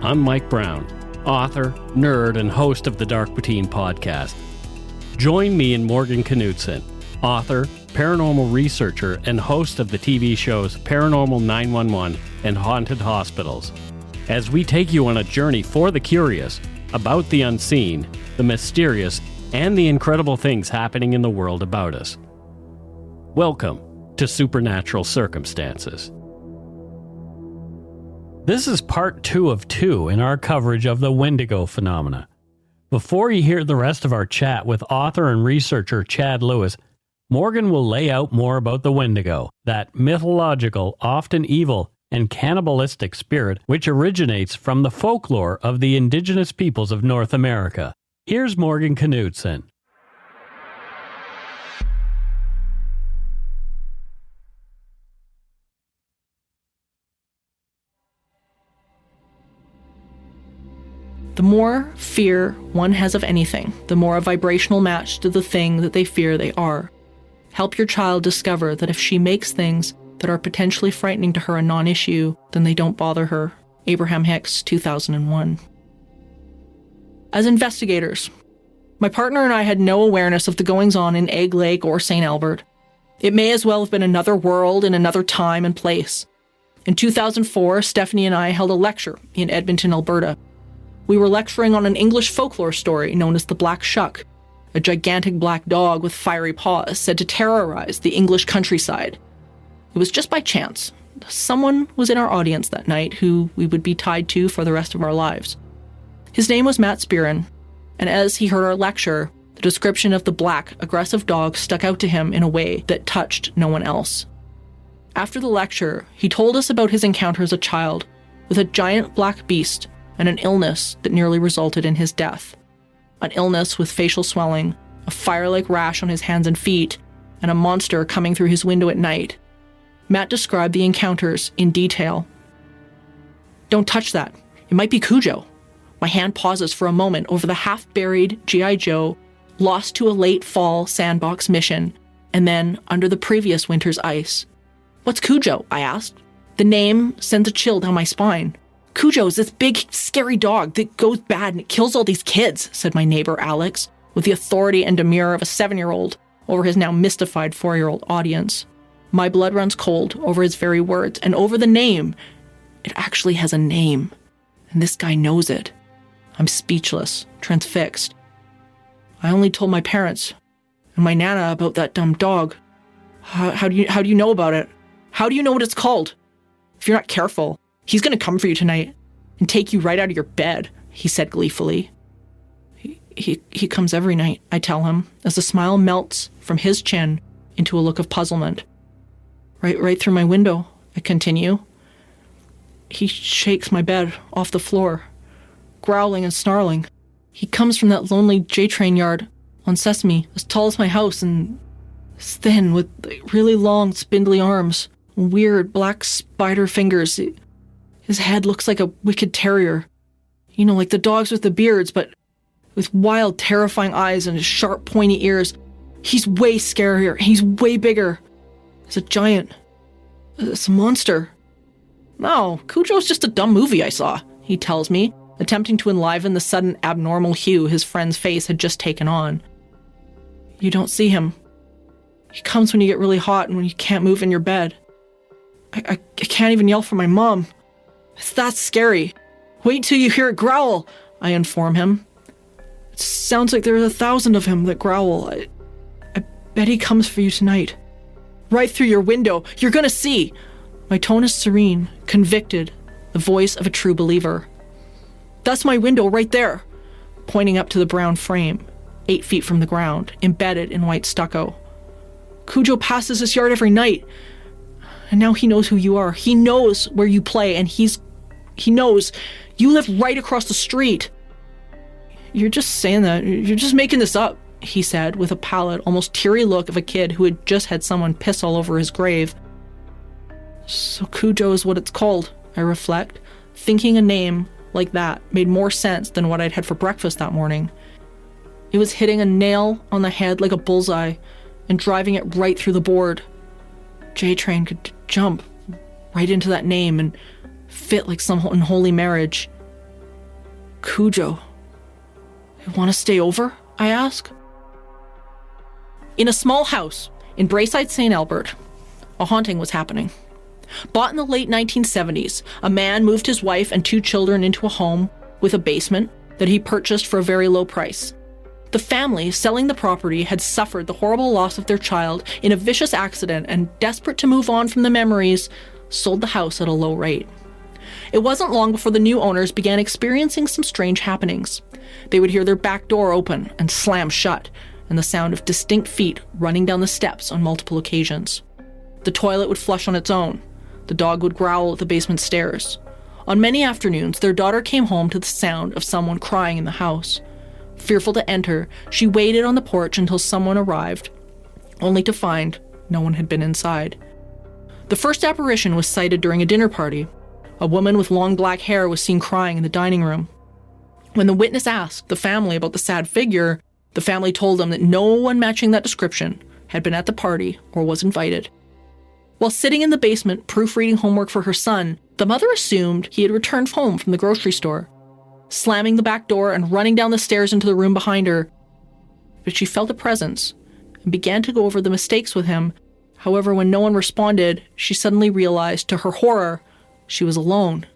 I'm Mike Brown, author, nerd, and host of the Dark Poutine podcast. Join me and Morgan Knudsen, author, paranormal researcher, and host of the TV shows Paranormal 911 and Haunted Hospitals, as we take you on a journey for the curious about the unseen, the mysterious, and the incredible things happening in the world about us. Welcome to Supernatural Circumstances. This is part 2 of 2 in our coverage of the Wendigo phenomena. Before you hear the rest of our chat with author and researcher Chad Lewis, Morgan will lay out more about the Wendigo, that mythological, often evil, and cannibalistic spirit which originates from the folklore of the indigenous peoples of North America. Here's Morgan Knudsen. The more fear one has of anything, the more a vibrational match to the thing that they fear they are. Help your child discover that if she makes things that are potentially frightening to her a non-issue, then they don't bother her. Abraham Hicks, 2001. As investigators, my partner and I had no awareness of the goings-on in Egg Lake or St. Albert. It may as well have been another world in another time and place. In 2004, Stephanie and I held a lecture in Edmonton, Alberta. We were lecturing on an English folklore story known as the Black Shuck, a gigantic black dog with fiery paws said to terrorize the English countryside. It was just by chance. Someone was in our audience that night who we would be tied to for the rest of our lives. His name was Matt Spearin, and as he heard our lecture, the description of the black, aggressive dog stuck out to him in a way that touched no one else. After the lecture, he told us about his encounter as a child with a giant black beast and an illness that nearly resulted in his death. An illness with facial swelling, a fire-like rash on his hands and feet, and a monster coming through his window at night. Matt described the encounters in detail. "Don't touch that. It might be Cujo." My hand pauses for a moment over the half-buried G.I. Joe, lost to a late fall sandbox mission, and then under the previous winter's ice. "What's Cujo?" I asked. The name sends a chill down my spine. "Cujo is this big, scary dog that goes bad and it kills all these kids," said my neighbor Alex, with the authority and demure of a 7-year-old over his now mystified 4-year-old audience. My blood runs cold over his very words and over the name. It actually has a name, and this guy knows it. I'm speechless, transfixed. I only told my parents and my nana about that dumb dog. How do you know about it? How do you know what it's called? If you're not careful, he's going to come for you tonight and take you right out of your bed," he said gleefully. He comes every night, I tell him, as the smile melts from his chin into a look of puzzlement. Right through my window," I continue. "He shakes my bed off the floor, growling and snarling. He comes from that lonely J-train yard on Sesame, as tall as my house and as thin, with really long, spindly arms, weird black spider fingers. His head looks like a wicked terrier. You know, like the dogs with the beards, but with wild, terrifying eyes and sharp, pointy ears. He's way scarier. He's way bigger. He's a giant. It's a monster." "No, Cujo's just a dumb movie I saw," he tells me, attempting to enliven the sudden abnormal hue his friend's face had just taken on. "You don't see him. He comes when you get really hot and when you can't move in your bed. I can't even yell for my mom. It's that scary. Wait till you hear it growl," I inform him. "It sounds like there's 1,000 of him that growl. I bet he comes for you tonight. Right through your window. You're gonna see." My tone is serene, convicted, the voice of a true believer. "That's my window right there," pointing up to the brown frame, 8 feet from the ground, embedded in white stucco. "Cujo passes this yard every night. And now he knows who you are. He knows where you play, and he knows you live right across the street." "You're just saying that. You're just making this up," he said, with a pallid, almost teary look of a kid who had just had someone piss all over his grave. "So Cujo is what it's called," I reflect, thinking a name like that made more sense than what I'd had for breakfast that morning. It was hitting a nail on the head like a bullseye and driving it right through the board. J-Train could jump right into that name and fit like some unholy marriage. Cujo. You want to stay over? I ask. In a small house in Braeside, St. Albert, a haunting was happening. Bought in the late 1970s, a man moved his wife and 2 children into a home with a basement that he purchased for a very low price. The family selling the property had suffered the horrible loss of their child in a vicious accident and, desperate to move on from the memories, sold the house at a low rate. It wasn't long before the new owners began experiencing some strange happenings. They would hear their back door open and slam shut, and the sound of distinct feet running down the steps on multiple occasions. The toilet would flush on its own. The dog would growl at the basement stairs. On many afternoons, their daughter came home to the sound of someone crying in the house. Fearful to enter, she waited on the porch until someone arrived, only to find no one had been inside. The first apparition was sighted during a dinner party. A woman with long black hair was seen crying in the dining room. When the witness asked the family about the sad figure, the family told them that no one matching that description had been at the party or was invited. While sitting in the basement proofreading homework for her son, the mother assumed he had returned home from the grocery store, slamming the back door and running down the stairs into the room behind her. But she felt a presence and began to go over the mistakes with him. However, when no one responded, she suddenly realized, to her horror, she was alone.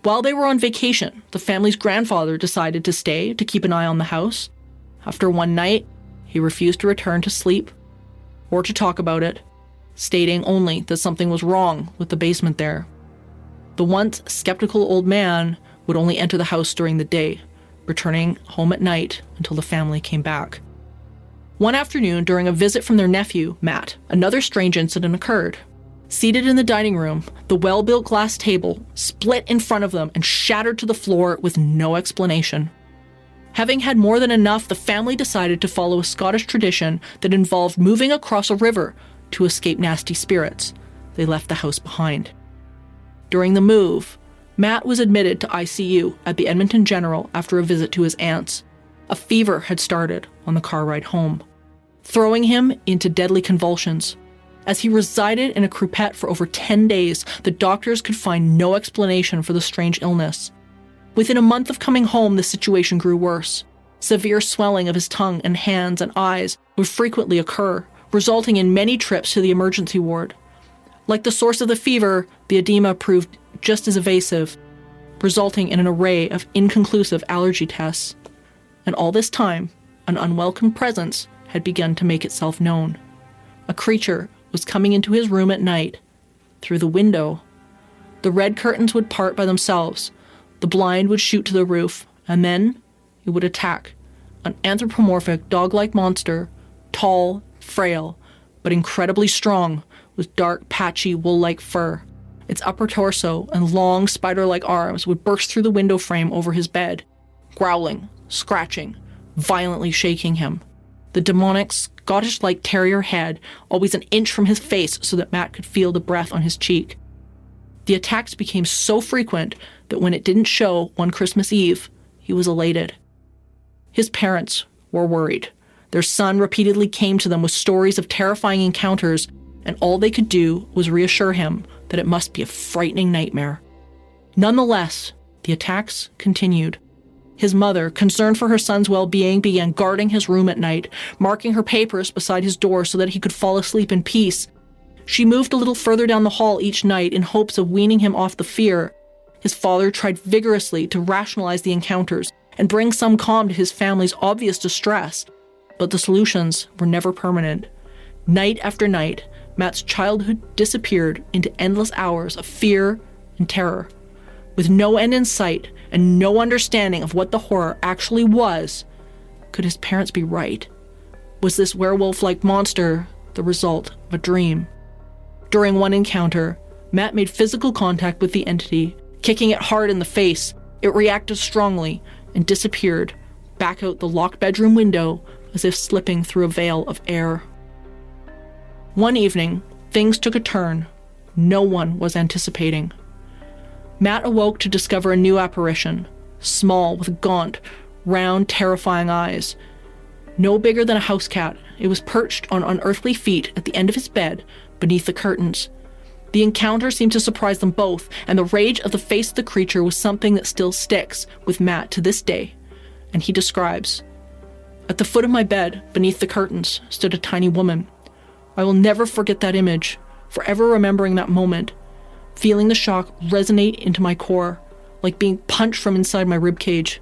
While they were on vacation, the family's grandfather decided to stay to keep an eye on the house. After one night, he refused to return to sleep or to talk about it, stating only that something was wrong with the basement there. The once skeptical old man would only enter the house during the day, returning home at night until the family came back. One afternoon, during a visit from their nephew, Matt, another strange incident occurred. Seated in the dining room, the well-built glass table split in front of them and shattered to the floor with no explanation. Having had more than enough, the family decided to follow a Scottish tradition that involved moving across a river to escape nasty spirits. They left the house behind. During the move, Matt was admitted to ICU at the Edmonton General after a visit to his aunts. A fever had started on the car ride home, throwing him into deadly convulsions. As he resided in a croupiette for over 10 days, the doctors could find no explanation for the strange illness. Within a month of coming home, the situation grew worse. Severe swelling of his tongue and hands and eyes would frequently occur, resulting in many trips to the emergency ward. Like the source of the fever, the edema proved just as evasive, resulting in an array of inconclusive allergy tests. And all this time, an unwelcome presence had begun to make itself known. A creature was coming into his room at night, through the window. The red curtains would part by themselves, the blind would shoot to the roof, and then it would attack. An anthropomorphic dog-like monster, tall, frail, but incredibly strong, with dark, patchy, wool-like fur. Its upper torso and long, spider-like arms would burst through the window frame over his bed, growling, scratching, violently shaking him. The demonic, Scottish-like terrier head always an inch from his face so that Matt could feel the breath on his cheek. The attacks became so frequent that when it didn't show one Christmas Eve, he was elated. His parents were worried. Their son repeatedly came to them with stories of terrifying encounters, and all they could do was reassure him that it must be a frightening nightmare. Nonetheless, the attacks continued. His mother, concerned for her son's well-being, began guarding his room at night, marking her papers beside his door so that he could fall asleep in peace. She moved a little further down the hall each night in hopes of weaning him off the fear. His father tried vigorously to rationalize the encounters and bring some calm to his family's obvious distress, but the solutions were never permanent. Night after night, Matt's childhood disappeared into endless hours of fear and terror. With no end in sight and no understanding of what the horror actually was, could his parents be right? Was this werewolf-like monster the result of a dream? During one encounter, Matt made physical contact with the entity, kicking it hard in the face. It reacted strongly and disappeared back out the locked bedroom window as if slipping through a veil of air. One evening, things took a turn no one was anticipating. Matt awoke to discover a new apparition, small with gaunt, round, terrifying eyes. No bigger than a house cat, it was perched on unearthly feet at the end of his bed, beneath the curtains. The encounter seemed to surprise them both, and the rage of the face of the creature was something that still sticks with Matt to this day. And he describes, "At the foot of my bed, beneath the curtains, stood a tiny woman. I will never forget that image, forever remembering that moment, feeling the shock resonate into my core, like being punched from inside my ribcage.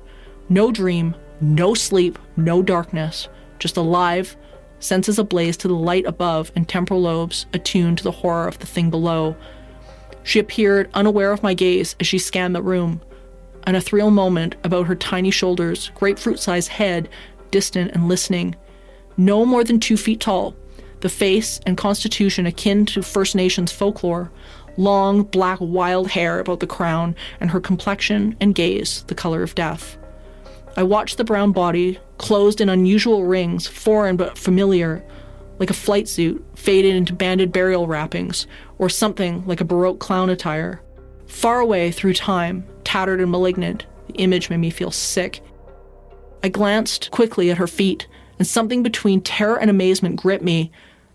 No dream, no sleep, no darkness, just alive, senses ablaze to the light above and temporal lobes attuned to the horror of the thing below. She appeared unaware of my gaze as she scanned the room. An ethereal moment about her tiny shoulders, grapefruit-sized head, distant and listening. No more than 2 feet tall, the face and constitution akin to First Nations folklore, long, black, wild hair about the crown, and her complexion and gaze the color of death. I watched the brown body, closed in unusual rings, foreign but familiar, like a flight suit, faded into banded burial wrappings, or something like a Baroque clown attire. Far away through time, tattered and malignant, the image made me feel sick. I glanced quickly at her feet, and something between terror and amazement gripped me.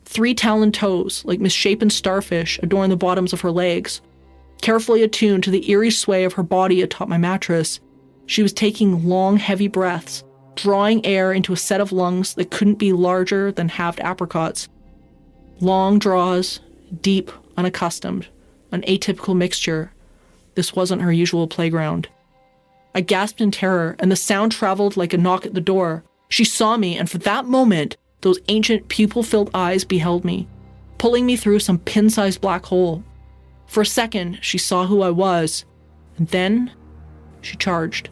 3 taloned toes, like misshapen starfish, adorned the bottoms of her legs. Carefully attuned to the eerie sway of her body atop my mattress, she was taking long, heavy breaths, drawing air into a set of lungs that couldn't be larger than halved apricots. Long draws, deep, unaccustomed, an atypical mixture. This wasn't her usual playground. I gasped in terror, and the sound traveled like a knock at the door. She saw me, and for that moment, those ancient pupil-filled eyes beheld me, pulling me through some pin-sized black hole. For a second, she saw who I was, and then she charged.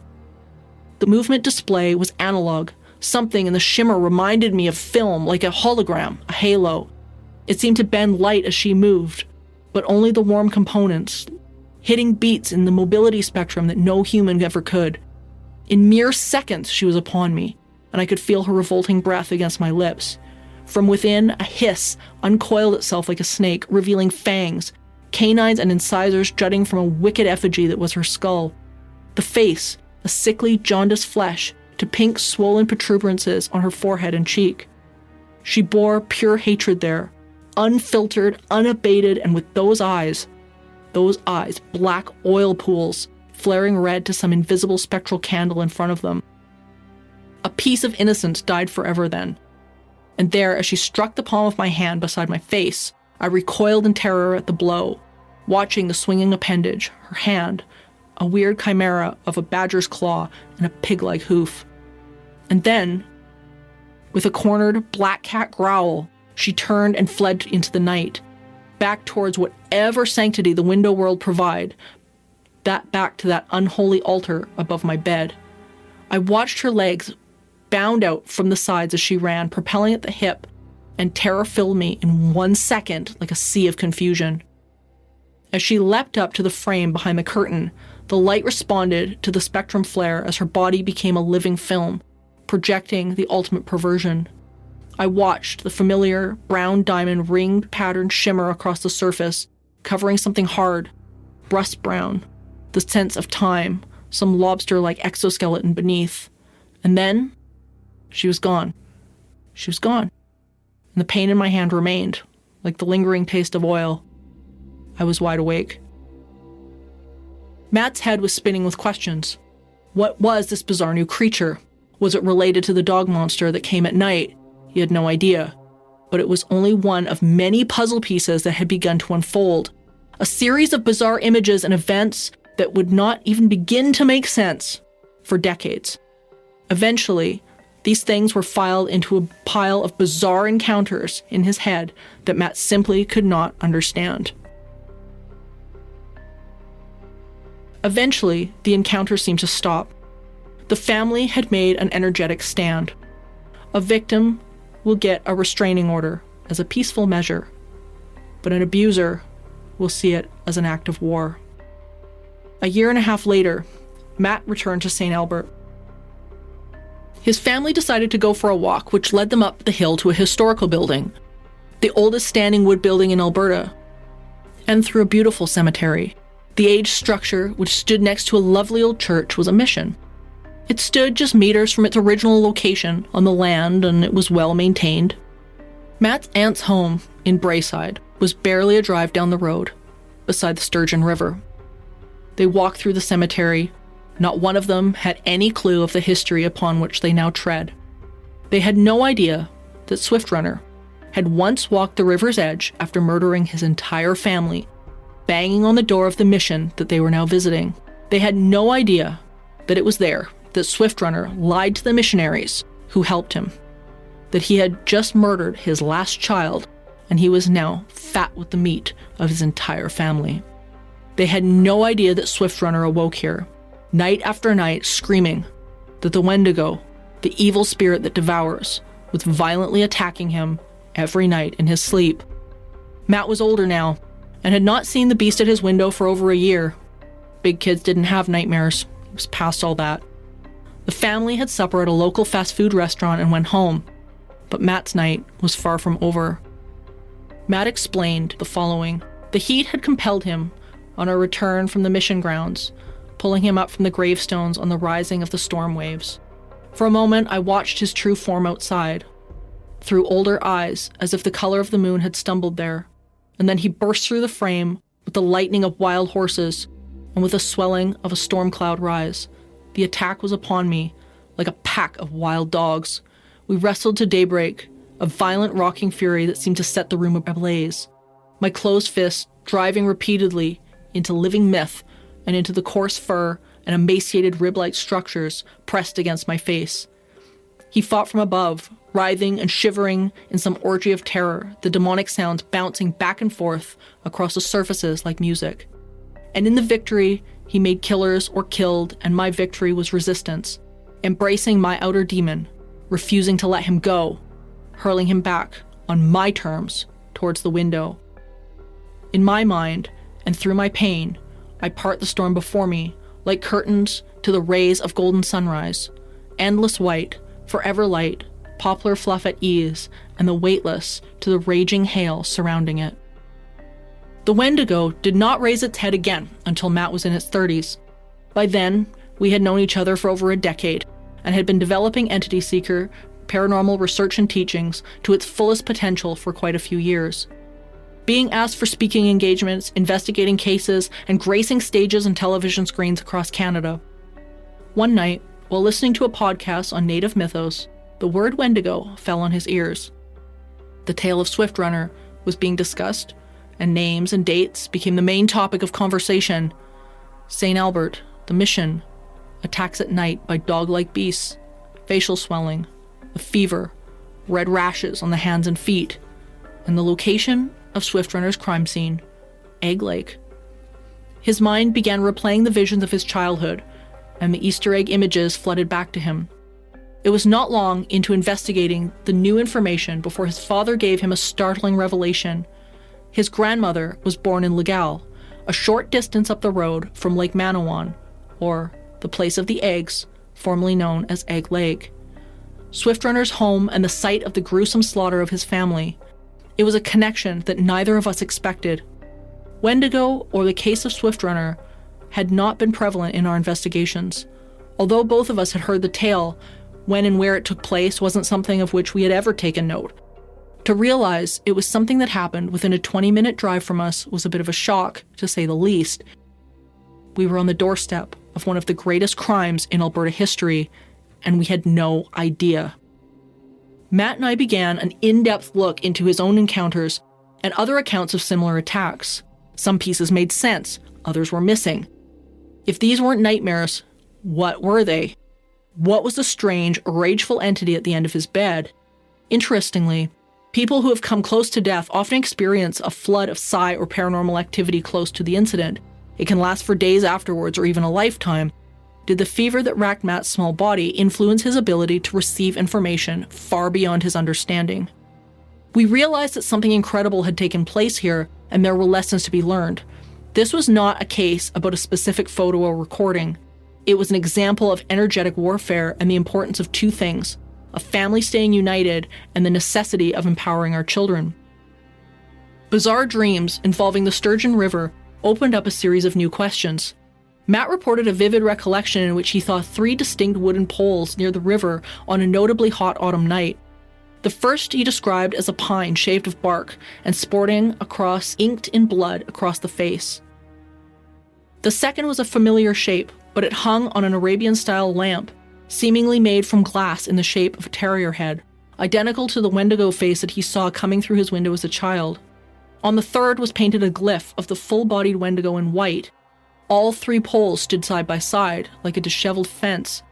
The movement display was analog. Something in the shimmer reminded me of film, like a hologram, a halo. It seemed to bend light as she moved, but only the warm components, hitting beats in the mobility spectrum that no human ever could. In mere seconds, she was upon me, and I could feel her revolting breath against my lips. From within, a hiss uncoiled itself like a snake, revealing fangs, canines and incisors jutting from a wicked effigy that was her skull. The face, a sickly, jaundiced flesh, to pink, swollen protuberances on her forehead and cheek. She bore pure hatred there, unfiltered, unabated, and with those eyes, black oil pools, flaring red to some invisible spectral candle in front of them. A piece of innocence died forever then. And there, as she struck the palm of my hand beside my face, I recoiled in terror at the blow, watching the swinging appendage, her hand, a weird chimera of a badger's claw and a pig-like hoof. And then, with a cornered black cat growl, she turned and fled into the night, back towards whatever sanctity the window world provide, back to that unholy altar above my bed. I watched her legs bound out from the sides as she ran, propelling at the hip, and terror filled me in 1 second like a sea of confusion. As she leapt up to the frame behind the curtain, the light responded to the spectrum flare as her body became a living film, projecting the ultimate perversion. I watched the familiar brown diamond ringed pattern shimmer across the surface, covering something hard, rust brown, the sense of time, some lobster-like exoskeleton beneath. And then, she was gone. She was gone. And the pain in my hand remained, like the lingering taste of oil. I was wide awake. Matt's head was spinning with questions. What was this bizarre new creature? Was it related to the dog monster that came at night? He had no idea. But it was only one of many puzzle pieces that had begun to unfold. A series of bizarre images and events that would not even begin to make sense for decades. Eventually, these things were filed into a pile of bizarre encounters in his head that Matt simply could not understand. Eventually, the encounter seemed to stop. The family had made an energetic stand. A victim will get a restraining order as a peaceful measure, but an abuser will see it as an act of war. A year and a half later, Matt returned to St. Albert. His family decided to go for a walk, which led them up the hill to a historical building, the oldest standing wood building in Alberta, and through a beautiful cemetery. The aged structure, which stood next to a lovely old church, was a mission. It stood just meters from its original location on the land, and it was well maintained. Matt's aunt's home in Braeside was barely a drive down the road, beside the Sturgeon River. They walked through the cemetery. Not one of them had any clue of the history upon which they now tread. They had no idea that Swiftrunner had once walked the river's edge after murdering his entire family, banging on the door of the mission that they were now visiting. They had no idea that it was there that Swiftrunner lied to the missionaries who helped him, that he had just murdered his last child and he was now fat with the meat of his entire family. They had no idea that Swiftrunner awoke here, night after night, screaming that the Wendigo, the evil spirit that devours, was violently attacking him every night in his sleep. Matt was older now and had not seen the beast at his window for over a year. Big kids didn't have nightmares. He was past all that. The family had supper at a local fast food restaurant and went home, but Matt's night was far from over. Matt explained the following. The heat had compelled him on a return from the mission grounds, pulling him up from the gravestones on the rising of the storm waves. For a moment, I watched his true form outside, through older eyes, as if the color of the moon had stumbled there, and then he burst through the frame with the lightning of wild horses and with a swelling of a storm cloud rise. The attack was upon me like a pack of wild dogs. We wrestled to daybreak, a violent rocking fury that seemed to set the room ablaze. My closed fist driving repeatedly into living myth and into the coarse fur and emaciated rib-like structures pressed against my face. He fought from above, writhing and shivering in some orgy of terror, the demonic sounds bouncing back and forth across the surfaces like music. And in the victory, he made killers or killed, and my victory was resistance, embracing my outer demon, refusing to let him go, hurling him back on my terms towards the window. In my mind, and through my pain, I part the storm before me, like curtains to the rays of golden sunrise, endless white, forever light, poplar fluff at ease, and the weightless to the raging hail surrounding it. The Wendigo did not raise its head again until Matt was in his 30s. By then, we had known each other for over a decade and had been developing Entity Seeker, paranormal research and teachings to its fullest potential for quite a few years. Being asked for speaking engagements, investigating cases, and gracing stages and television screens across Canada. One night, while listening to a podcast on native mythos, the word Wendigo fell on his ears. The tale of Swiftrunner was being discussed, and names and dates became the main topic of conversation. St. Albert, the mission, attacks at night by dog-like beasts, facial swelling, a fever, red rashes on the hands and feet, and the location of Swiftrunner's crime scene, Egg Lake. His mind began replaying the visions of his childhood, and the Easter egg images flooded back to him. It was not long into investigating the new information before his father gave him a startling revelation. His grandmother was born in Legal, a short distance up the road from Lake Manawan, or the place of the eggs, formerly known as Egg Lake. Swiftrunner's home and the site of the gruesome slaughter of his family. It was a connection that neither of us expected. Wendigo, or the case of Swiftrunner, had not been prevalent in our investigations. Although both of us had heard the tale, when and where it took place wasn't something of which we had ever taken note. To realize it was something that happened within a 20-minute drive from us was a bit of a shock, to say the least. We were on the doorstep of one of the greatest crimes in Alberta history, and we had no idea. Matt and I began an in-depth look into his own encounters and other accounts of similar attacks. Some pieces made sense, others were missing. If these weren't nightmares, what were they? What was the strange, rageful entity at the end of his bed? Interestingly, people who have come close to death often experience a flood of psi or paranormal activity close to the incident. It can last for days afterwards or even a lifetime. Did the fever that racked Matt's small body influence his ability to receive information far beyond his understanding? We realized that something incredible had taken place here, and there were lessons to be learned. This was not a case about a specific photo or recording. It was an example of energetic warfare and the importance of two things: a family staying united and the necessity of empowering our children. Bizarre dreams involving the Sturgeon River opened up a series of new questions. Matt reported a vivid recollection in which he saw 3 distinct wooden poles near the river on a notably hot autumn night. The first he described as a pine shaved of bark and sporting inked in blood across the face. The second was a familiar shape, but it hung on an Arabian-style lamp, seemingly made from glass in the shape of a terrier head, identical to the Wendigo face that he saw coming through his window as a child. On the third was painted a glyph of the full-bodied Wendigo in white. All 3 poles stood side by side, like a disheveled fence.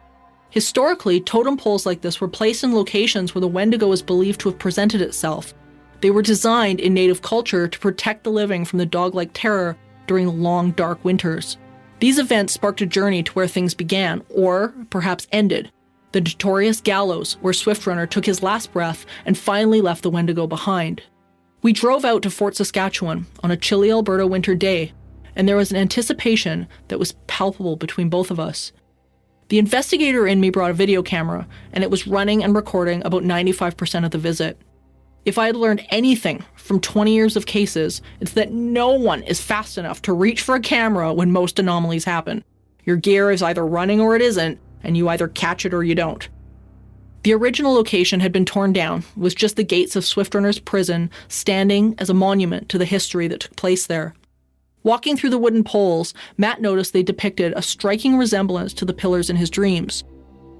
Historically, totem poles like this were placed in locations where the Wendigo is believed to have presented itself. They were designed in native culture to protect the living from the dog-like terror during long, dark winters. These events sparked a journey to where things began, or perhaps ended. The notorious gallows, where Swiftrunner took his last breath and finally left the Wendigo behind. We drove out to Fort Saskatchewan on a chilly Alberta winter day, and there was an anticipation that was palpable between both of us. The investigator in me brought a video camera, and it was running and recording about 95% of the visit. If I had learned anything from 20 years of cases, it's that no one is fast enough to reach for a camera when most anomalies happen. Your gear is either running or it isn't, and you either catch it or you don't. The original location had been torn down, with just the gates of Swiftrunner's prison standing as a monument to the history that took place there. Walking through the wooden poles, Matt noticed they depicted a striking resemblance to the pillars in his dreams.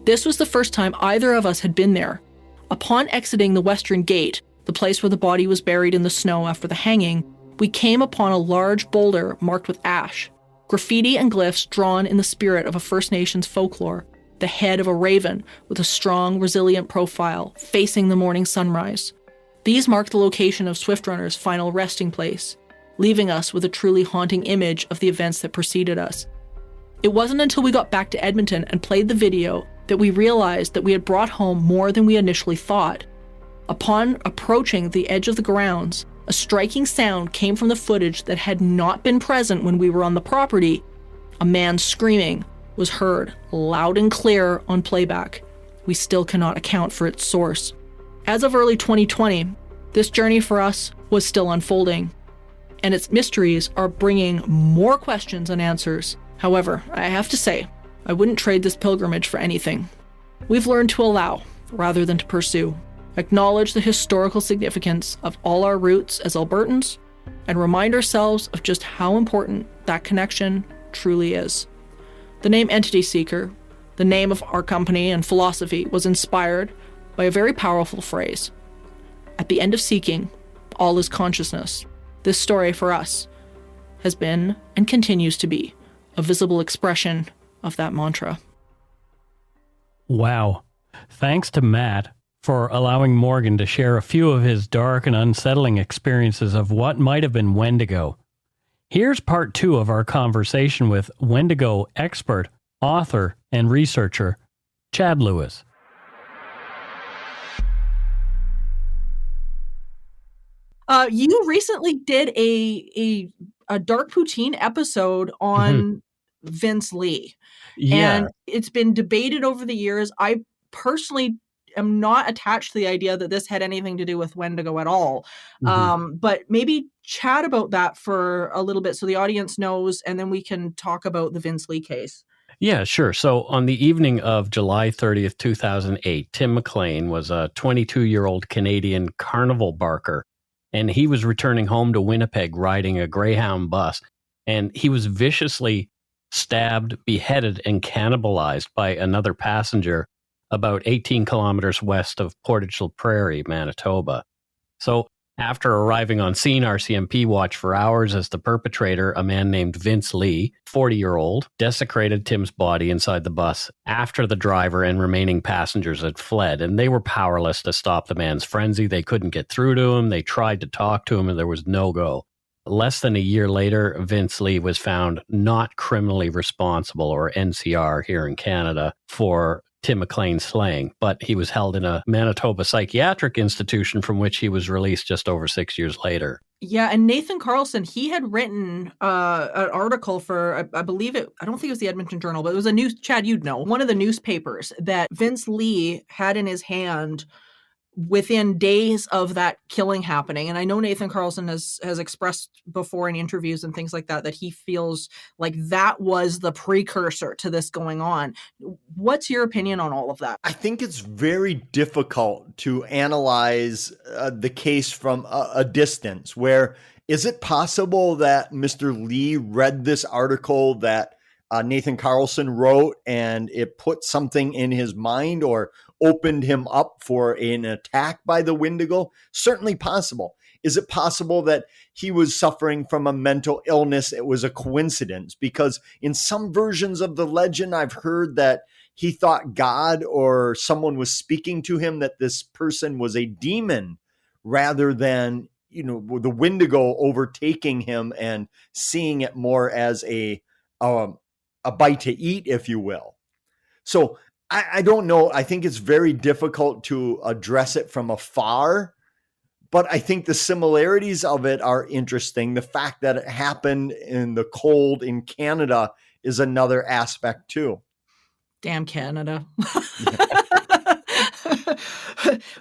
This was the first time either of us had been there. Upon exiting the western gate, the place where the body was buried in the snow after the hanging, we came upon a large boulder marked with ash, graffiti and glyphs drawn in the spirit of a First Nations folklore, the head of a raven with a strong, resilient profile facing the morning sunrise. These marked the location of Swiftrunner's final resting place, leaving us with a truly haunting image of the events that preceded us. It wasn't until we got back to Edmonton and played the video that we realized that we had brought home more than we initially thought. Upon approaching the edge of the grounds, a striking sound came from the footage that had not been present when we were on the property. A man screaming was heard loud and clear on playback. We still cannot account for its source. As of early 2020, this journey for us was still unfolding, and its mysteries are bringing more questions than answers. However, I have to say, I wouldn't trade this pilgrimage for anything. We've learned to allow rather than to pursue, acknowledge the historical significance of all our roots as Albertans, and remind ourselves of just how important that connection truly is. The name Entity Seeker, the name of our company and philosophy, was inspired by a very powerful phrase. At the end of seeking, all is consciousness. This story for us has been and continues to be a visible expression of that mantra. Wow. Thanks to Matt for allowing Morgan to share a few of his dark and unsettling experiences of what might have been Wendigo. Here's part 2 of our conversation with Wendigo expert, author, and researcher, Chad Lewis. You recently did a Dark Poutine episode on Vince Lee. Yeah. And it's been debated over the years. I personally am not attached to the idea that this had anything to do with Wendigo at all. But maybe chat about that for a little bit so the audience knows, and then we can talk about the Vince Lee case. Yeah, sure. So on the evening of July 30th, 2008, Tim McLean was a 22-year-old Canadian carnival barker, and he was returning home to Winnipeg riding a Greyhound bus, and he was viciously stabbed, beheaded, and cannibalized by another passenger about 18 kilometers west of Portage la Prairie, Manitoba. So after arriving on scene, RCMP watched for hours as the perpetrator, a man named Vince Lee, 40-year-old, desecrated Tim's body inside the bus after the driver and remaining passengers had fled, and they were powerless to stop the man's frenzy. They couldn't get through to him. They tried to talk to him, and there was no go. Less than a year later, Vince Lee was found not criminally responsible, or NCR here in Canada, for Tim McLean's slaying, but he was held in a Manitoba psychiatric institution from which he was released just over 6 years later. Yeah, and Nathan Carlson, he had written an article for, I believe it, I don't think it was the Edmonton Journal, but it was a news, Chad, you'd know, one of the newspapers, that Vince Lee had in his hand within days of that killing happening, and I know Nathan Carlson has expressed before in interviews and things like that he feels like that was the precursor to this going on. What's your opinion on all of that? I think it's very difficult to analyze the case from a distance. Where is it possible that Mr. Lee read this article that Nathan Carlson wrote and it put something in his mind or opened him up for an attack by the Wendigo? Certainly possible. Is it possible that he was suffering from a mental illness? It was a coincidence, because in some versions of the legend, I've heard that he thought God or someone was speaking to him, that this person was a demon rather than, the Wendigo overtaking him and seeing it more as a bite to eat, if you will. So I don't know. I think it's very difficult to address it from afar, but I think the similarities of it are interesting. The fact that it happened in the cold in Canada is another aspect too. Damn Canada.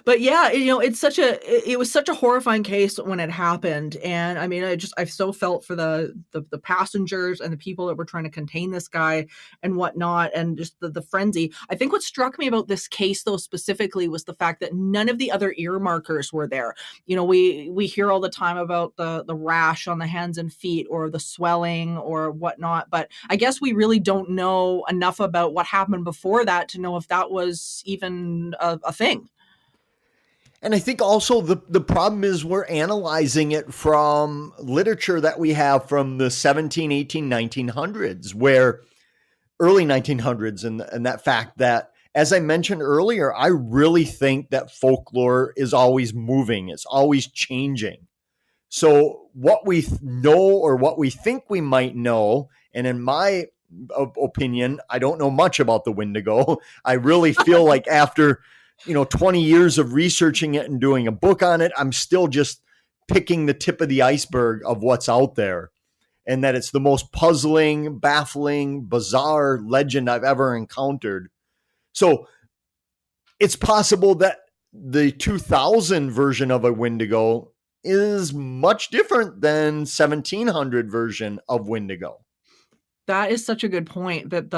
But yeah, it was such a horrifying case when it happened. And I mean, I so felt for the passengers and the people that were trying to contain this guy and whatnot, and just the frenzy. I think what struck me about this case though specifically was the fact that none of the other ear markers were there. We hear all the time about the rash on the hands and feet or the swelling or whatnot, but I guess we really don't know enough about what happened before that to know if that was even a thing. And I think also the problem is we're analyzing it from literature that we have from the 17, 18, 1900s, where early 1900s, and that fact that, as I mentioned earlier, I really think that folklore is always moving. It's always changing. So what we know or what we think we might know, and in my opinion, I don't know much about the Wendigo. I really feel like after 20 years of researching it and doing a book on it, I'm still just picking the tip of the iceberg of what's out there, and that it's the most puzzling, baffling, bizarre legend I've ever encountered. So it's possible that the 2000 version of a Wendigo is much different than 1700 version of Wendigo. That is such a good point, that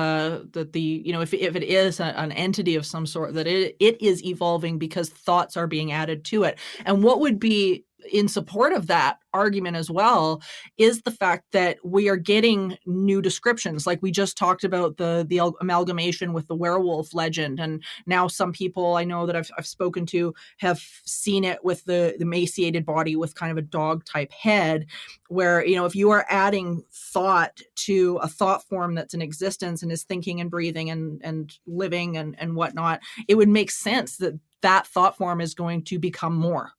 if it is an entity of some sort, that it is evolving because thoughts are being added to it. And what would be in support of that argument as well is the fact that we are getting new descriptions. Like we just talked about the amalgamation with the werewolf legend, and now some people I know that I've spoken to have seen it with the emaciated body with kind of a dog type head, where if you are adding thought to a thought form that's in existence and is thinking and breathing and living and whatnot, it would make sense that that thought form is going to become more.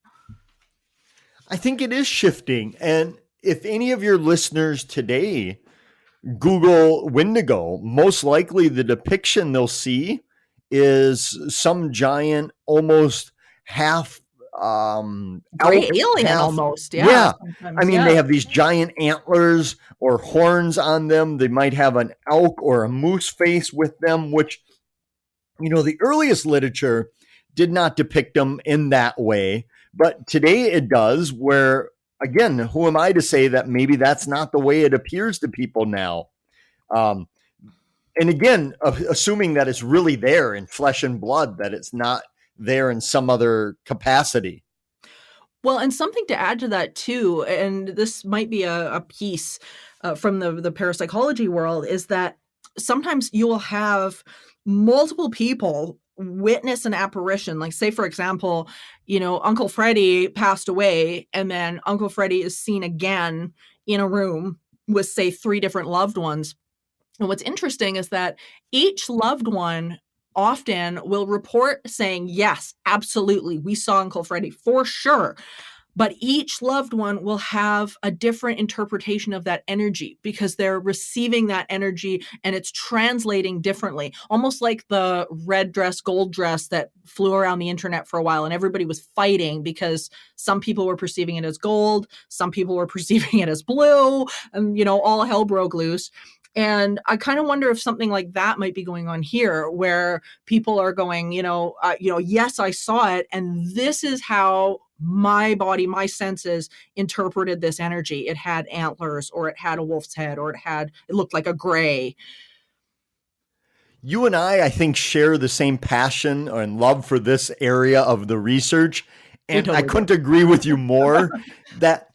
I think it is shifting. And if any of your listeners today Google Wendigo, most likely the depiction they'll see is some giant, almost half gray alien almost. Yeah. I mean, they have these giant antlers or horns on them. They might have an elk or a moose face with them, which, the earliest literature did not depict them in that way. But today it does, where, again, who am I to say that maybe that's not the way it appears to people now? And again, assuming that it's really there in flesh and blood, that it's not there in some other capacity. Well, and something to add to that too, and this might be a piece from the parapsychology world, is that sometimes you will have multiple people witness an apparition. Like, say, for example, Uncle Freddy passed away, and then Uncle Freddy is seen again in a room with, say, 3 different loved ones. And what's interesting is that each loved one often will report saying, yes, absolutely, we saw Uncle Freddy for sure. But each loved one will have a different interpretation of that energy because they're receiving that energy and it's translating differently. Almost like the red dress, gold dress that flew around the internet for a while, and everybody was fighting because some people were perceiving it as gold, some people were perceiving it as blue, and all hell broke loose. And I kind of wonder if something like that might be going on here, where people are going, yes, I saw it, and this is how my body, my senses interpreted this energy. It had antlers, or it had a wolf's head, or it looked like a gray. You and I think, share the same passion and love for this area of the research. And totally I couldn't agree with you more that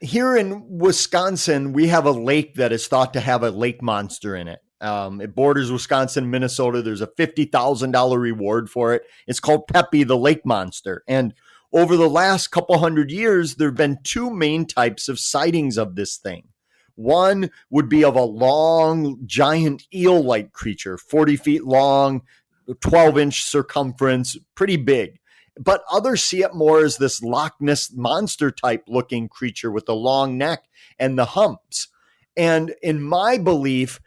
here in Wisconsin, we have a lake that is thought to have a lake monster in it. It borders Wisconsin, Minnesota. There's a $50,000 reward for it. It's called Pepe, the lake monster. And over the last couple hundred years, there have been two main types of sightings of this thing. One would be of a long, giant eel-like creature, 40 feet long, 12-inch circumference, pretty big. But others see it more as this Loch Ness monster type looking creature with the long neck and the humps. And in my belief,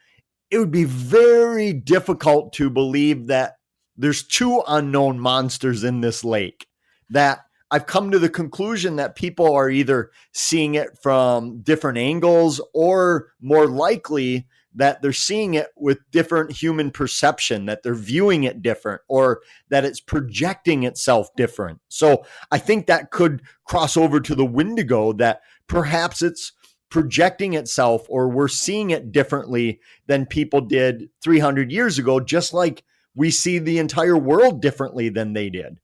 it would be very difficult to believe that there's two unknown monsters in this lake. That I've come to the conclusion that people are either seeing it from different angles, or more likely that they're seeing it with different human perception, that they're viewing it different, or that it's projecting itself different. So I think that could cross over to the Wendigo, that perhaps it's projecting itself, or we're seeing it differently than people did 300 years ago, just like we see the entire world differently than they did.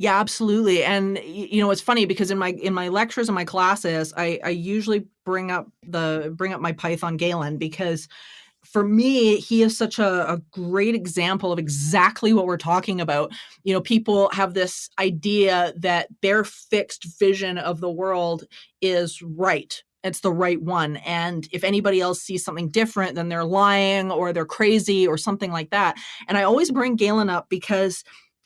Yeah, absolutely. And it's funny because in my lectures and my classes, I usually bring up my Python Galen, because for me, he is such a great example of exactly what we're talking about. People have this idea that their fixed vision of the world is right. It's the right one. And if anybody else sees something different, then they're lying, or they're crazy, or something like that. And I always bring Galen up because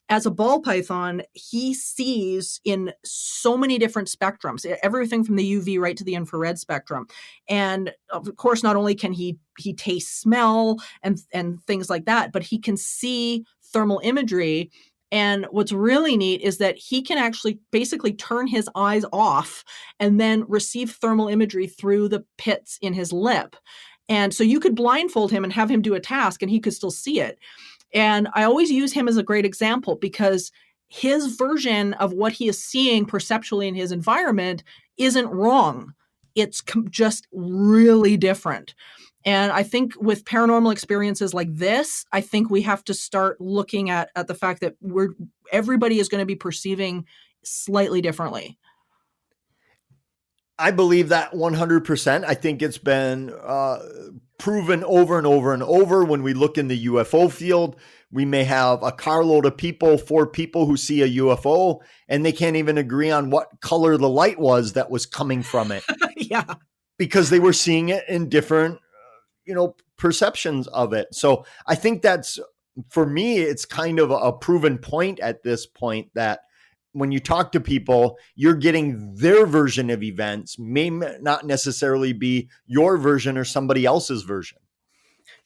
as a ball python, he sees in so many different spectrums, everything from the UV right to the infrared spectrum. And of course, not only can he taste smell and things like that, but he can see thermal imagery. And what's really neat is that he can actually basically turn his eyes off and then receive thermal imagery through the pits in his lip. And so you could blindfold him and have him do a task, and he could still see it. And I always use him as a great example, because his version of what he is seeing perceptually in his environment isn't wrong. It's just really different. And I think with paranormal experiences like this, I think we have to start looking at the fact that everybody is going to be perceiving slightly differently. I believe that 100%. I think it's been proven over and over and over. When we look in the UFO field, we may have a carload of people, 4 people who see a UFO, and they can't even agree on what color the light was that was coming from it. Yeah. Because they were seeing it in different, perceptions of it. So I think that's, for me, it's kind of a proven point at this point that when you talk to people, you're getting their version of events, may not necessarily be your version or somebody else's version.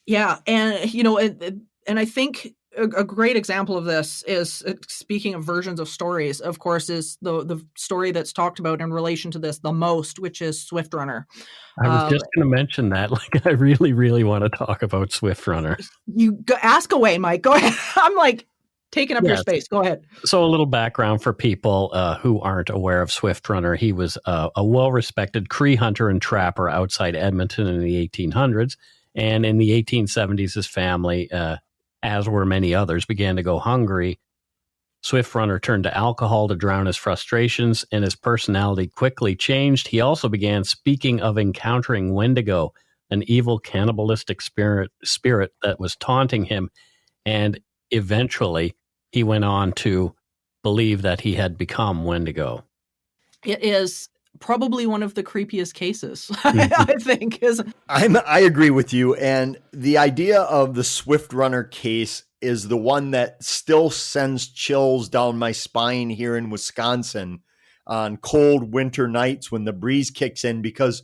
Yeah. And, and I think a great example of this is, speaking of versions of stories, of course, is the story that's talked about in relation to this the most, which is Swift Runner. I was just going to mention that. I really, really want to talk about Swift Runner. You ask away, Mike. Go ahead. I'm taking up your space. Go ahead. So a little background for people who aren't aware of Swift Runner. He was a well-respected Cree hunter and trapper outside Edmonton in the 1800s. And in the 1870s, his family, as were many others, began to go hungry. Swift Runner turned to alcohol to drown his frustrations, and his personality quickly changed. He also began speaking of encountering Wendigo, an evil cannibalistic spirit that was taunting him. And eventually, he went on to believe that he had become Wendigo. It is probably one of the creepiest cases, I think. I agree with you. And the idea of the Swift Runner case is the one that still sends chills down my spine here in Wisconsin on cold winter nights when the breeze kicks in, because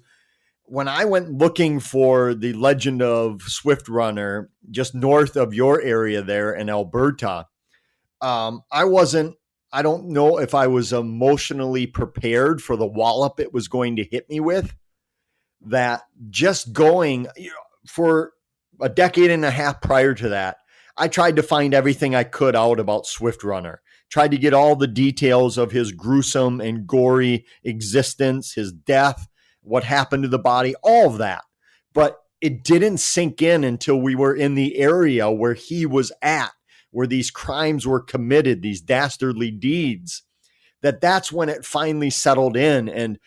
when I went looking for the legend of Swift Runner just north of your area there in Alberta, I don't know if I was emotionally prepared for the wallop it was going to hit me with. that just going, for a decade and a half prior to that, I tried to find everything I could out about Swift Runner, tried to get all the details of his gruesome and gory existence, his death, what happened to the body, all of that. But it didn't sink in until we were in the area where he was at, where these crimes were committed, these dastardly deeds, that's when it finally settled in. And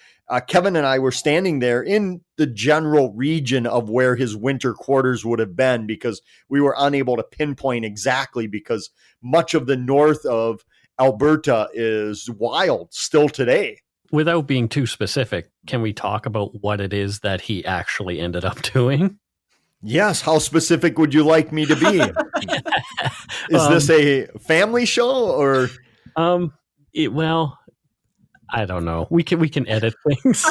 Kevin and I were standing there in the general region of where his winter quarters would have been, because we were unable to pinpoint exactly, because much of the north of Alberta is wild still today. Without being too specific, can we talk about what it is that he actually ended up doing? Yes. How specific would you like me to be? Is this a family show or? Well, I don't know. We can edit things.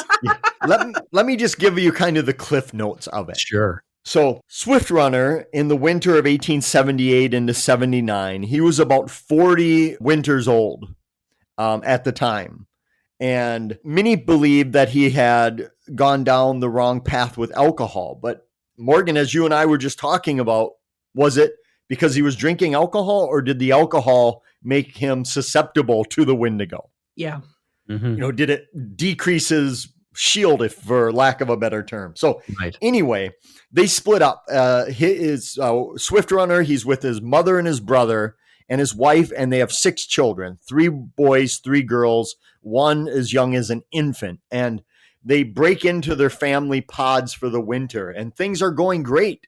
Let me just give you kind of the cliff notes of it. Sure. So Swift Runner, in the winter of 1878 into 79, he was about 40 winters old at the time. And many believed that he had gone down the wrong path with alcohol. But Morgan, as you and I were just talking about, was it because he was drinking alcohol, or did the alcohol make him susceptible to the Wendigo? Yeah. Mm-hmm. Did it decrease his shield, if for lack of a better term? So Anyway, they split up. His Swift Runner, he's with his mother and his brother and his wife, and they have 6 children, 3 boys, 3 girls, one as young as an infant. And they break into their family pods for the winter, and things are going great.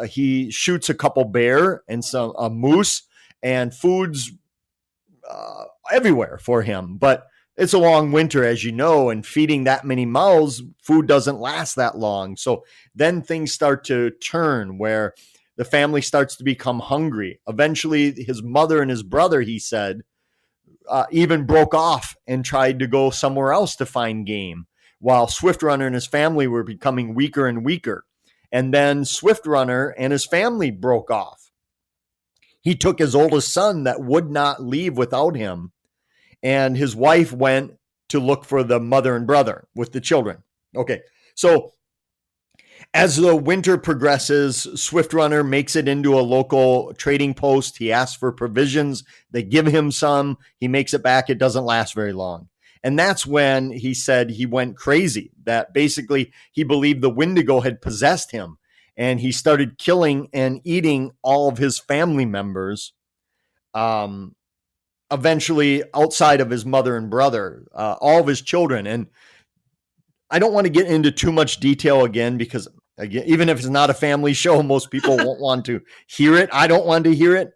He shoots a couple bear and a moose, and food's everywhere for him. But it's a long winter, as you know, and feeding that many mouths, food doesn't last that long. So then things start to turn, where the family starts to become hungry. Eventually, his mother and his brother, he said, even broke off and tried to go somewhere else to find game, while Swift Runner and his family were becoming weaker and weaker. And then Swift Runner and his family broke off. He took his oldest son that would not leave without him, and his wife went to look for the mother and brother with the children. Okay, so as the winter progresses, Swift Runner makes it into a local trading post. He asks for provisions. They give him some. He makes it back. It doesn't last very long. And that's when he said he went crazy, that basically he believed the Wendigo had possessed him. And he started killing and eating all of his family members, eventually outside of his mother and brother, all of his children. And I don't want to get into too much detail again, because again, even if it's not a family show, most people won't want to hear it. I don't want to hear it.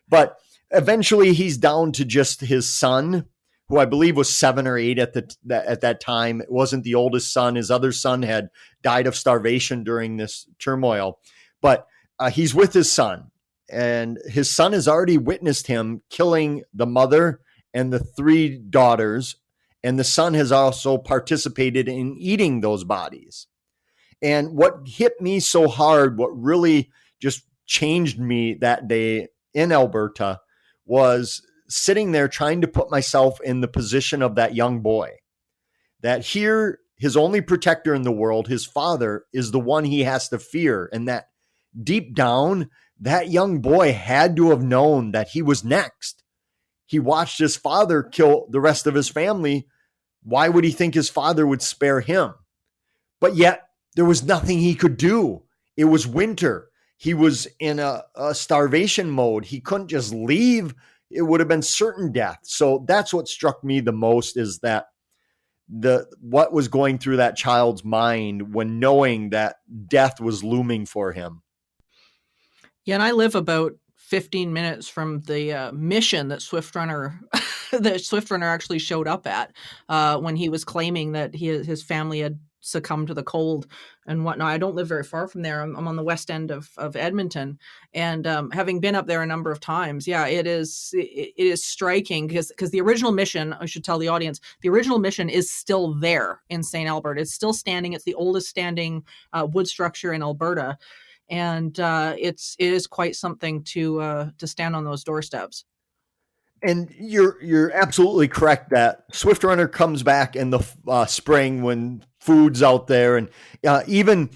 But eventually he's down to just his son, who I believe was 7 or 8 at that time. It wasn't the oldest son. His other son had died of starvation during this turmoil. But he's with his son, and his son has already witnessed him killing the mother and the 3 daughters. And the son has also participated in eating those bodies. And what hit me so hard, what really just changed me that day in Alberta, was sitting there trying to put myself in the position of that young boy. That here, his only protector in the world, his father, is the one he has to fear. And that deep down, that young boy had to have known that he was next. He watched his father kill the rest of his family. Why would he think his father would spare him? But yet, there was nothing he could do. It was winter. He was in a starvation mode. He couldn't just leave. It would have been certain death. So that's what struck me the most, is that what was going through that child's mind when knowing that death was looming for him. Yeah, and I live about 15 minutes from the mission that Swift Runner actually showed up at when he was claiming that his family had succumbed to the cold and whatnot. I don't live very far from there. I'm on the west end of Edmonton, and having been up there a number of times, yeah, it is striking, because the original mission, I should tell the audience, the original mission is still there in St. Albert. It's still standing. It's the oldest standing wood structure in Alberta, and it is quite something to stand on those doorsteps. And you're absolutely correct that Swift Runner comes back in the spring when foods out there. And even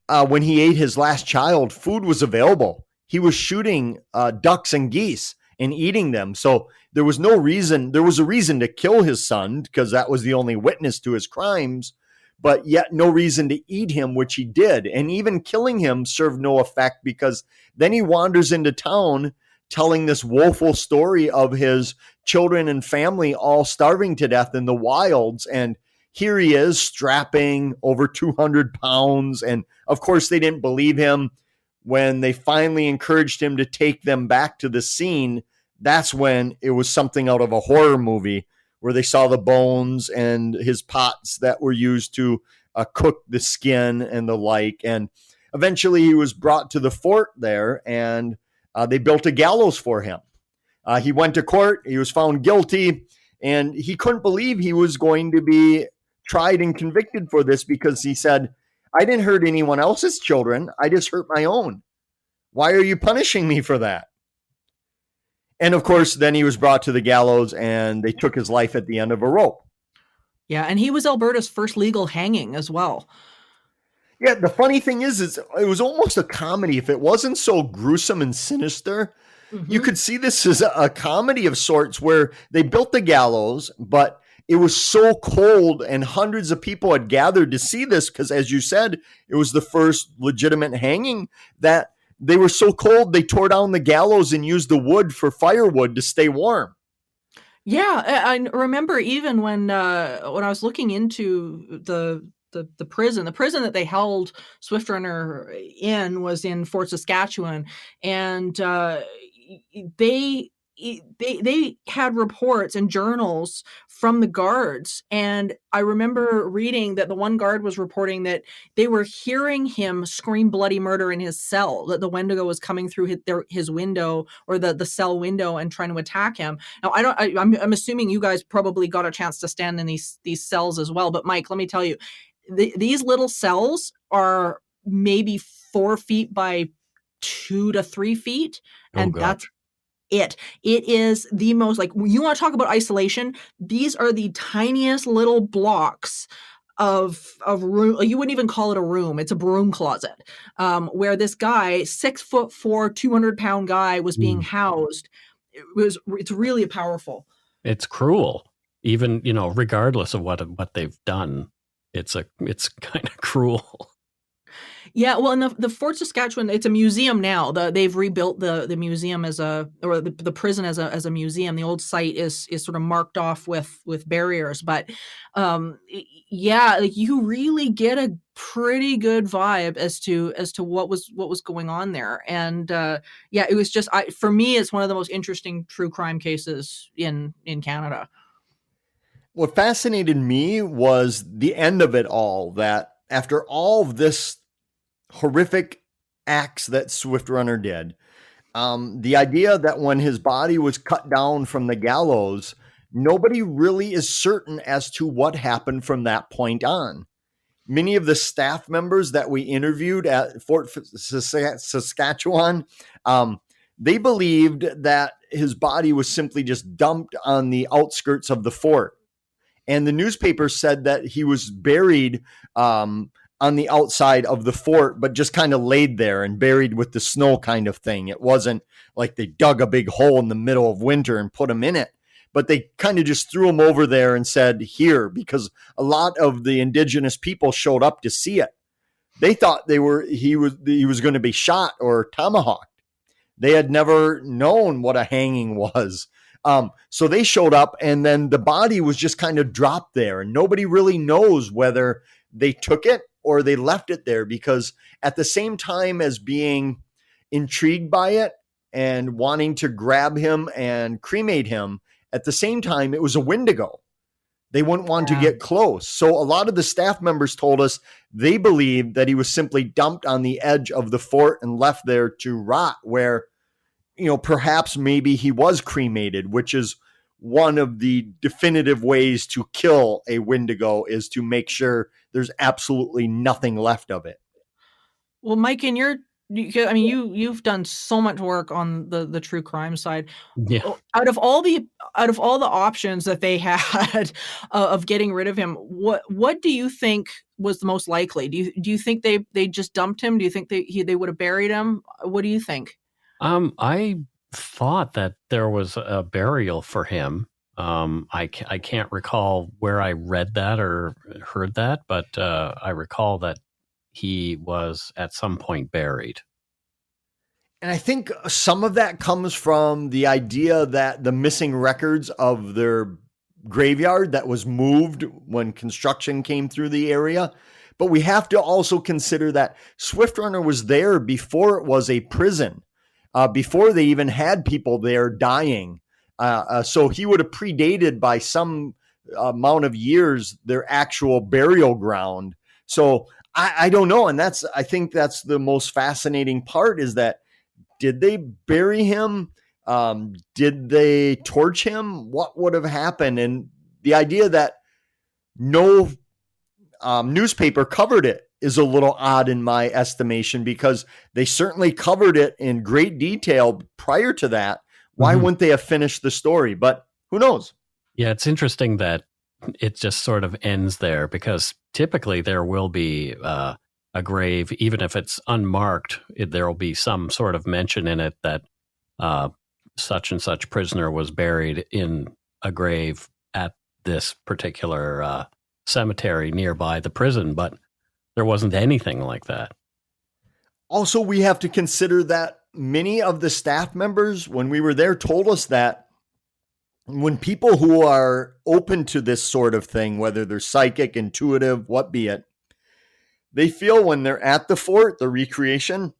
when he ate his last child, food was available. He was shooting ducks and geese and eating them. So there was no reason. There was a reason to kill his son because that was the only witness to his crimes, but yet no reason to eat him, which he did. And even killing him served no effect because then he wanders into town telling this woeful story of his children and family all starving to death in the wilds. And here he is strapping over 200 pounds. And of course, they didn't believe him. When they finally encouraged him to take them back to the scene, that's when it was something out of a horror movie where they saw the bones and his pots that were used to cook the skin and the like. And eventually he was brought to the fort there, and they built a gallows for him. He went to court. He was found guilty, and he couldn't believe he was going to be tried and convicted for this because he said, I didn't hurt anyone else's children. I just hurt my own. Why are you punishing me for that? And of course, then he was brought to the gallows and they took his life at the end of a rope. Yeah, and he was Alberta's first legal hanging as well. Yeah, the funny thing is it was almost a comedy. If it wasn't so gruesome and sinister, you could see this as a comedy of sorts where they built the gallows, but it was so cold and hundreds of people had gathered to see this because, as you said, it was the first legitimate hanging, that they were so cold they tore down the gallows and used the wood for firewood to stay warm. Yeah, I remember even when I was looking into the prison that they held Swift Runner in was in Fort Saskatchewan, and they had reports and journals from the guards. And I remember reading that the one guard was reporting that they were hearing him scream bloody murder in his cell, that the Wendigo was coming through his window or the cell window and trying to attack him. Now, I'm assuming you guys probably got a chance to stand in these cells as well. But Mike, let me tell you, these little cells are maybe 4 feet by 2 to 3 feet. And that's it is the most, like, you want to talk about isolation, these are the tiniest little blocks of room. You wouldn't even call it a room, it's a broom closet, where this guy, 6'4", 200-pound guy, was being housed. It's really powerful. It's cruel, even, regardless of what they've done. It's kind of cruel. Yeah, well, in the Fort Saskatchewan, it's a museum now. They've rebuilt the museum the prison as a museum. The old site is sort of marked off with barriers, but yeah, like, you really get a pretty good vibe as to what was going on there. And yeah, it was just, for me, it's one of the most interesting true crime cases in Canada. What fascinated me was the end of it all, that after all of this horrific acts that Swift Runner did, the idea that when his body was cut down from the gallows, nobody really is certain as to what happened from that point on. Many of the staff members that we interviewed at Fort Saskatchewan, they believed that his body was simply just dumped on the outskirts of the fort. And the newspaper said that he was buried on the outside of the fort, but just kind of laid there and buried with the snow kind of thing. It wasn't like they dug a big hole in the middle of winter and put him in it, but they kind of just threw him over there and said, here, because a lot of the indigenous people showed up to see it. They thought he was going to be shot or tomahawked. They had never known what a hanging was. So they showed up, and then the body was just kind of dropped there, and nobody really knows whether they took it or they left it there, because at the same time as being intrigued by it and wanting to grab him and cremate him, at the same time, it was a Wendigo. They wouldn't want to get close. So a lot of the staff members told us they believed that he was simply dumped on the edge of the fort and left there to rot, where, perhaps maybe he was cremated, which is one of the definitive ways to kill a Wendigo, is to make sure there's absolutely nothing left of it. Well, Mike, you've done so much work on the true crime side. Yeah. Out of all the options that they had of getting rid of him, what do you think was the most likely? Do you think they just dumped him? Do you think they would have buried him? What do you think? I thought that there was a burial for him. I can't recall where I read that or heard that, but I recall that he was at some point buried. And I think some of that comes from the idea that the missing records of their graveyard that was moved when construction came through the area. But we have to also consider that Swift Runner was there before it was a prison, before they even had people there dying. So he would have predated by some amount of years their actual burial ground. So I don't know. And I think that's the most fascinating part, is that did they bury him? Did they torch him? What would have happened? And the idea that no newspaper covered it is a little odd in my estimation, because they certainly covered it in great detail prior to that. Why wouldn't they have finished the story? But who knows? Yeah, it's interesting that it just sort of ends there, because typically there will be a grave, even if it's unmarked, there will be some sort of mention in it that such and such prisoner was buried in a grave at this particular cemetery nearby the prison, but there wasn't anything like that. Also, we have to consider that many of the staff members, when we were there, told us that when people who are open to this sort of thing, whether they're psychic, intuitive, what be it, they feel when they're at the fort, the recreation,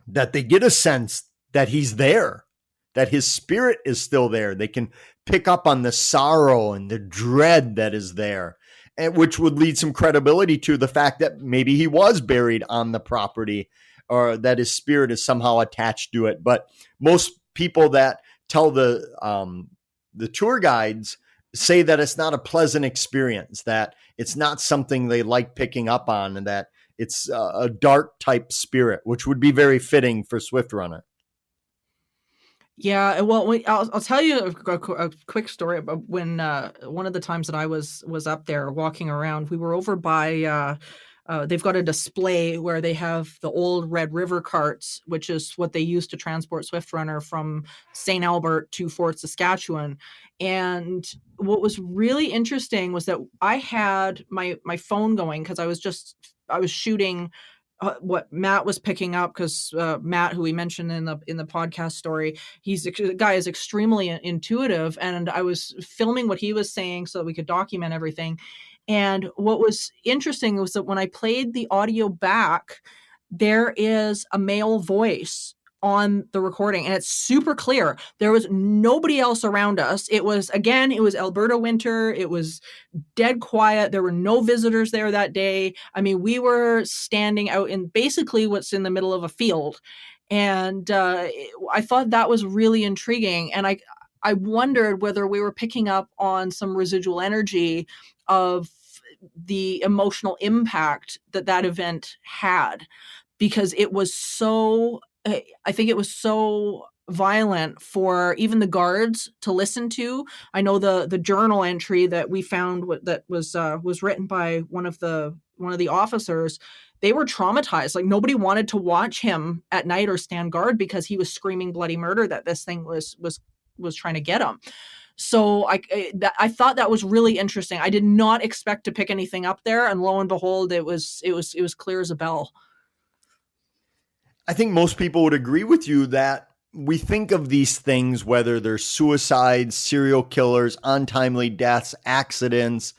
that they get a sense that he's there, that his spirit is still there. They can pick up on the sorrow and the dread that is there, and which would lead some credibility to the fact that maybe he was buried on the property, or that his spirit is somehow attached to it. But most people that tell the tour guides say that it's not a pleasant experience, that it's not something they like picking up on, and that it's a dark type spirit, which would be very fitting for Swift Runner. Yeah, well, I'll tell you a quick story about when one of the times that I was up there walking around. We were over by they've got a display where they have the old Red River carts, which is what they used to transport Swift Runner from St. Albert to Fort Saskatchewan. And what was really interesting was that I had my phone going, because I was shooting what Matt was picking up, because Matt, who we mentioned in the podcast story, the guy is extremely intuitive, and I was filming what he was saying so that we could document everything. And what was interesting was that when I played the audio back, there is a male voice on the recording, and it's super clear. There was nobody else around us. It was Alberta winter. It was dead quiet. There were no visitors there that day. I mean, we were standing out in basically what's in the middle of a field. And I thought that was really intriguing. And I wondered whether we were picking up on some residual energy of the emotional impact that event had, because it was so, I think it was so violent for even the guards to listen to. I know the journal entry that we found that was written by one of the officers. They were traumatized. Like, nobody wanted to watch him at night or stand guard, because he was screaming bloody murder, that this thing was trying to get him. So I thought that was really interesting. I did not expect to pick anything up there, and lo and behold, it was clear as a bell. I think most people would agree with you that we think of these things, whether they're suicides, serial killers, untimely deaths, accidents,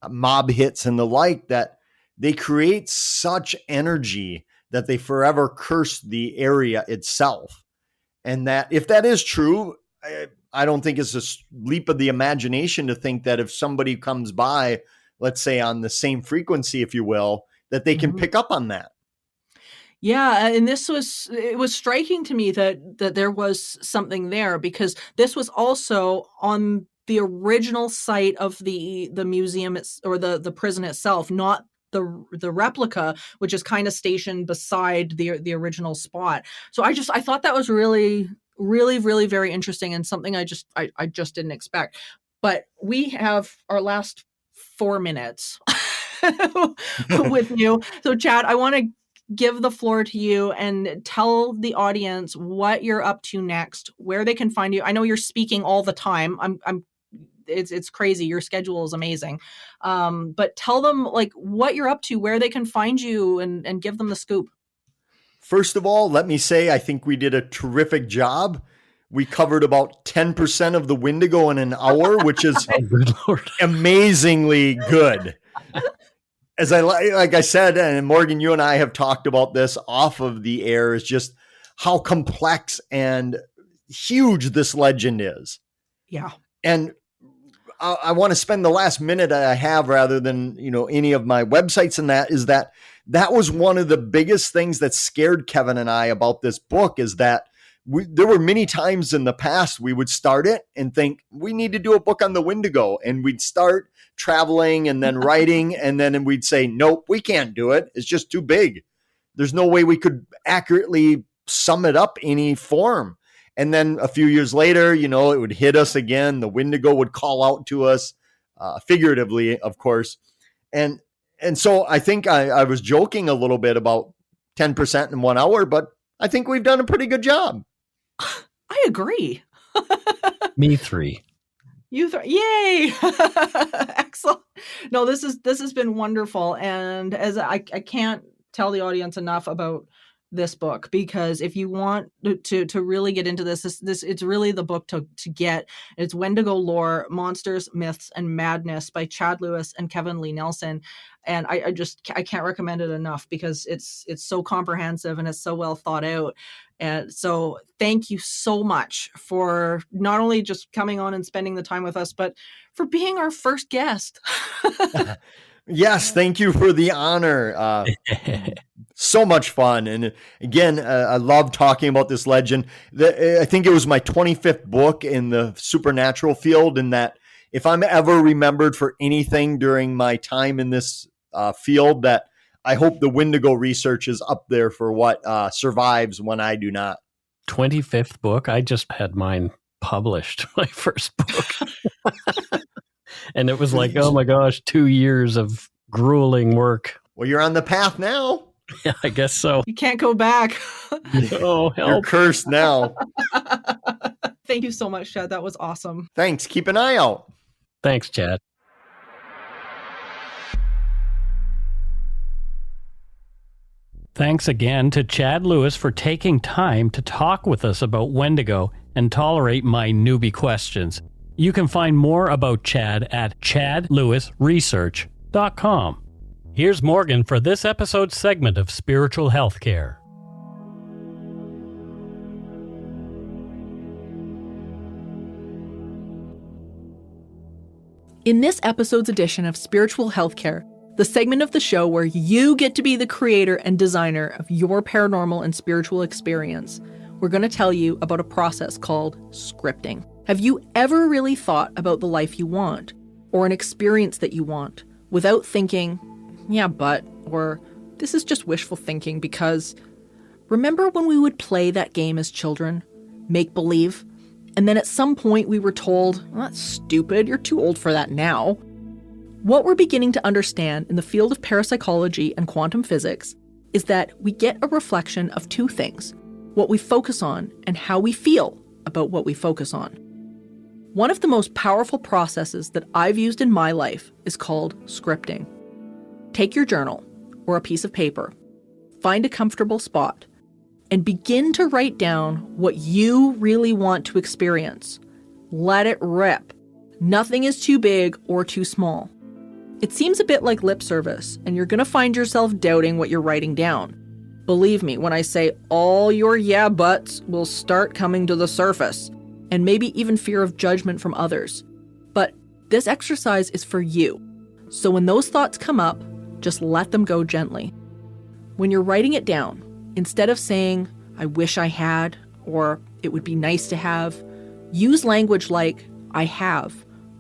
mob hits, and the like, that they create such energy that they forever curse the area itself. And that if that is true, I don't think it's a leap of the imagination to think that if somebody comes by, let's say on the same frequency, if you will, that they can pick up on that. Yeah, and it was striking to me that there was something there, because this was also on the original site of the museum or the prison itself, not the replica, which is kind of stationed beside the original spot. So I thought that was really, really, really very interesting, and something I just didn't expect. But we have our last 4 minutes. with you. So Chad, I want to give the floor to you and tell the audience what you're up to next, where they can find you. I know you're speaking all the time. It's crazy. Your schedule is amazing. But tell them like what you're up to, where they can find you, and give them the scoop. First of all, let me say, I think we did a terrific job. We covered about 10% of the Wendigo in an hour, which is good Lord. Amazingly good. As like I said, and Morgan, you and I have talked about this off of the air, is just how complex and huge this legend is. Yeah. And I want to spend the last minute I have, rather than, any of my websites, and that was one of the biggest things that scared Kevin and I about this book, is that there were many times in the past we would start it and think we need to do a book on the Wendigo, and we'd start traveling and then writing, and then we'd say, nope, we can't do it. It's just too big. There's no way we could accurately sum it up any form. And then a few years later, it would hit us again. The Wendigo would call out to us, figuratively, of course. And so I think I was joking a little bit about 10% in 1 hour, but I think we've done a pretty good job. I agree. Me 3. Yay! Excellent. No, this has been wonderful, and as I can't tell the audience enough about this book, because if you want to really get into this it's really the book to get. It's Wendigo Lore: Monsters, Myths, and Madness by Chad Lewis and Kevin Lee Nelson. And I can't recommend it enough, because it's so comprehensive and it's so well thought out. And so thank you so much for not only just coming on and spending the time with us, but for being our first guest. Yes, thank you for the honor. So much fun. And again, I love talking about this legend. I think it was my 25th book in the supernatural field, and that if I'm ever remembered for anything during my time in this field, that I hope the Wendigo research is up there for what survives when I do not. 25th book? I just had mine published, my first book. And it was like, oh my gosh, 2 years of grueling work. Well, you're on the path now. Yeah, I guess so. You can't go back. Oh, help. You're cursed now. Thank you so much, Chad. That was awesome. Thanks. Keep an eye out. Thanks, Chad. Thanks again to Chad Lewis for taking time to talk with us about Wendigo and tolerate my newbie questions. You can find more about Chad at chadlewisresearch.com. Here's Morgan for this episode's segment of Spiritual Healthcare. In this episode's edition of Spiritual Healthcare, the segment of the show where you get to be the creator and designer of your paranormal and spiritual experience, we're going to tell you about a process called scripting. Have you ever really thought about the life you want, or an experience that you want, without thinking, yeah, but, or this is just wishful thinking because remember when we would play that game as children, make believe, and then at some point we were told, well, that's stupid, you're too old for that now. What we're beginning to understand in the field of parapsychology and quantum physics is that we get a reflection of two things: what we focus on and how we feel about what we focus on. One of the most powerful processes that I've used in my life is called scripting. Take your journal or a piece of paper, find a comfortable spot, and begin to write down what you really want to experience. Let it rip. Nothing is too big or too small. It seems a bit like lip service, and you're going to find yourself doubting what you're writing down. Believe me when I say all your yeah buts will start coming to the surface, and maybe even fear of judgment from others. But this exercise is for you. So when those thoughts come up, just let them go gently. When you're writing it down, instead of saying, I wish I had, or it would be nice to have, use language like, I have,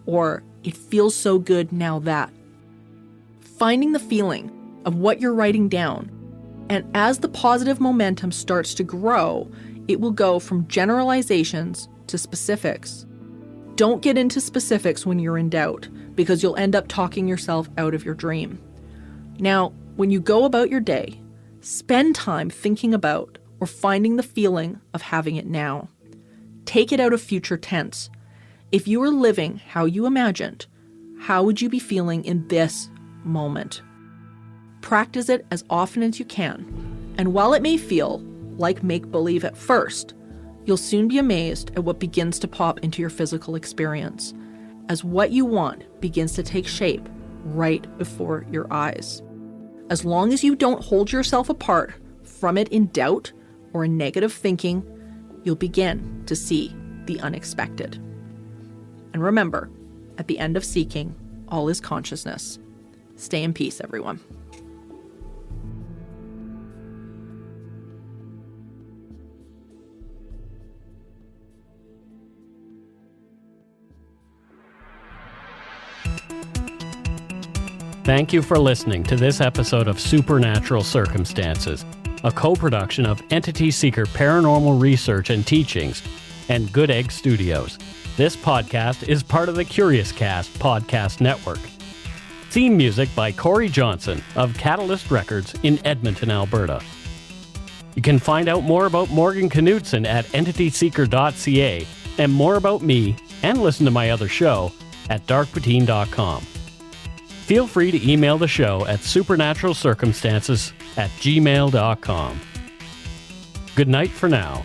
or it feels so good now that. Finding the feeling of what you're writing down, and as the positive momentum starts to grow, it will go from generalizations to specifics. Don't get into specifics when you're in doubt, because you'll end up talking yourself out of your dream. Now, when you go about your day, spend time thinking about or finding the feeling of having it now. Take it out of future tense. If you were living how you imagined, how would you be feeling in this moment? Practice it as often as you can, and while it may feel like make-believe at first, you'll soon be amazed at what begins to pop into your physical experience, as what you want begins to take shape right before your eyes. As long as you don't hold yourself apart from it in doubt or in negative thinking, you'll begin to see the unexpected. And remember, at the end of seeking, all is consciousness. Stay in peace, everyone. Thank you for listening to this episode of Supernatural Circumstances, a co-production of Entity Seeker Paranormal Research and Teachings and Good Egg Studios. This podcast is part of the Curious Cast podcast network. Theme music by Corey Johnson of Catalyst Records in Edmonton, Alberta. You can find out more about Morgan Knudsen at entityseeker.ca and more about me and listen to my other show at darkpoutine.com. Feel free to email the show at supernaturalcircumstances@gmail.com. Good night for now.